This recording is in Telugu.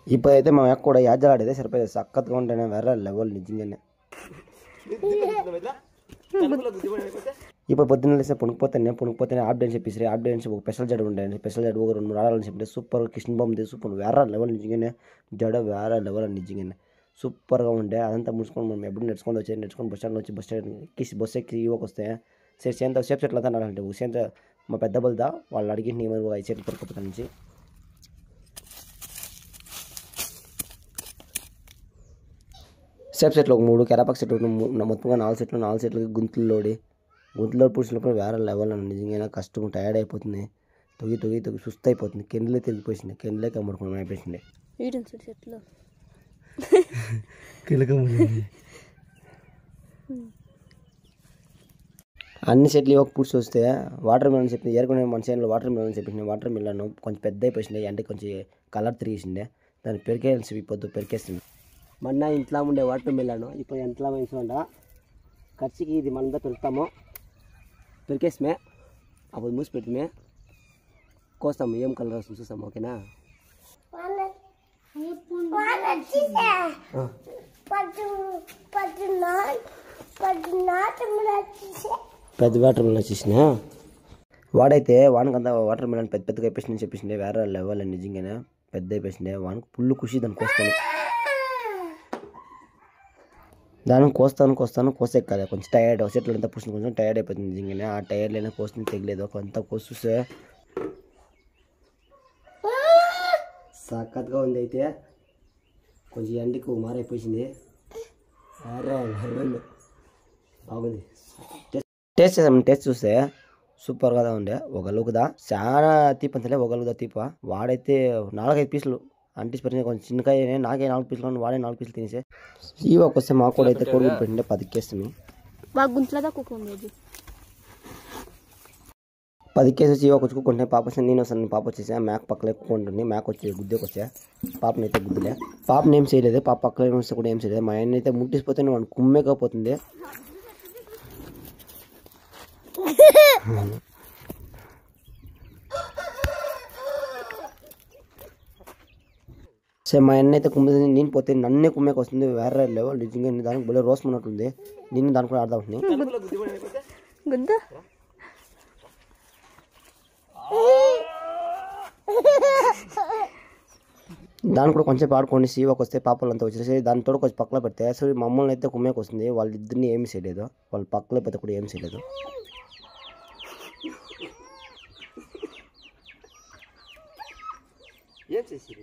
ఇప్పుడైతే మా అక్క కూడా యాజలాడేదే సరిపోయేది సక్కత్గా ఉంటేనే వేరే లెవెల్ నిజంగానే. ఇప్పుడు పొద్దున్న లేస్తే పుణుకుపోతేనే అప్డేట్ చెప్పేసి అప్డేట్స్ ఒక స్పెషల్ జడ ఉంటాయండి. స్పెషల్ జడ ఒక 2 ఆడాలని చెప్పి సూపర్ కిషన్ బాంబు సూపర్ వేరే లెవెల్ నిజంగానే. జడ వేరే లెవెల్ నిజంగానే సూపర్గా ఉంటే అదంతా ముడుచుకొని మనం ఎప్పుడు నేర్చుకొని బస్ స్టాండ్లో వచ్చి బస్ ఎక్కి ఇవ్వకు వస్తే సరే సేపు చెట్లు అంతా నాడంటే సేంత మా పెద్ద బల్దా వాళ్ళు అడిగి నేను 5 చెట్లు పడుకోపోతాను నుంచి సేపు చెట్లు ఒక 3 కెరాపాక్ చెట్లు మొత్తంగా 4 చెట్లకి గుంతులో పుడిచినప్పుడు వేరే లెవెల్ అని నిజంగా కష్టం టైర్డ్ అయిపోతుంది. తొగి సుస్థ అయిపోతుంది. కెండ్లే తిరిగిపోయింది. కెండ్లేకి అమ్ముడుకుని అయిపోయింది. అన్ని చెట్లు ఒక పూడ్చి వస్తే వాటర్ మిలన్ చెప్పింది ఏరుకునే మన చేనులో వాటర్ మిలన్ చెప్పింది. వాటర్ మిలన్ కొంచెం పెద్ద అయిపోయింది. అంటే కొంచెం కలర్ తిరిగేసిండే దాన్ని పెరికేసి పొద్దు పెరికేస్తుంది. మొన్న ఇంట్లో ఉండే వాటర్ మిలన్ ఇప్పుడు ఎంతలా వేసుకుంటా ఖర్చుకి ఇది మనంతా పెరుకుతాము పెరికేసమే అప్పుడు మూసి పెట్టమే కోస్తాము ఏం కలర్ వస్తుంది చూస్తాము. ఓకేనా పెద్ద వాటర్ మిలన్ వచ్చేసిన వాడైతే వానకంతా వాటర్ మిలన్ పెద్దగా అయిపోయిందని చెప్పేసిండే వేరే లెవెల్ నిజంగానే పెద్ద అయిపోయిండే వానికి ఫుల్ ఖుషి దాన్ని కోస్తే కాదు కొంచెం టైర్డ్ చెట్లు అంతా పుష్టి కొంచెం టైర్డ్ అయిపోతుంది నిజంగానే. ఆ టైర్లైనా కోస్తుంది తెగలేదు కొంత కోస్తే సక్కత్గా ఉంది. అయితే కొంచెం ఎండికి మారైపోయింది. బాగుంది. టేస్ట్ చూస్తే సూపర్గా ఉండే. ఒకలుగుదా చాలా తీపంతలే ఒకలుగుదా తీప వాడైతే 4-5 పీసులు అంటిసి పెట్టిన కొంచెం చిన్నకాయ నాకే 4 పీసులు వాడే 4 పీసులు తినేసే ఈవకు వస్తే మాకు కూడా అయితే కొడుకులు పెట్టిండే 10 కేసులు 10 కేసెస్ ఈవకు వచ్చుకుంటే పాప వస్తే నేను వస్తాను. పాప వచ్చేసా మేక పక్కన ఎక్కుంటుంది. మేక వచ్చి గుద్దెకి వస్తే పాపనైతే గుద్దులే. పాపను ఏం చేయలేదు. పాప పక్కన వస్తే కూడా ఏం చేయలేదు. మా ఆయన అయితే ముట్టిసిపోతే వాడిని కుమ్మేకపోతుంది. సరే మా అన్న అయితే కుమ్మే నేను పోతే నన్నే కుమ్మేకి వస్తుంది వేరే లెవెల్ నిజంగా. దానికి బలే రోసం ఉన్నట్టుంది. నేను దాని కూడా ఆడదా ఉంటుంది. దాని కూడా కొంచెం ఆడుకోండి సీవకు వస్తే పాపలంతా వచ్చేసి దానితో కొంచెం పక్కన పెడితే సరే మమ్మల్ని అయితే కుమ్మేకి వస్తుంది. వాళ్ళిద్దరిని ఏమి చేయలేదు. వాళ్ళు పక్కలో పెడితే కూడా ఏమి చేయలేదు. ఏం చేసి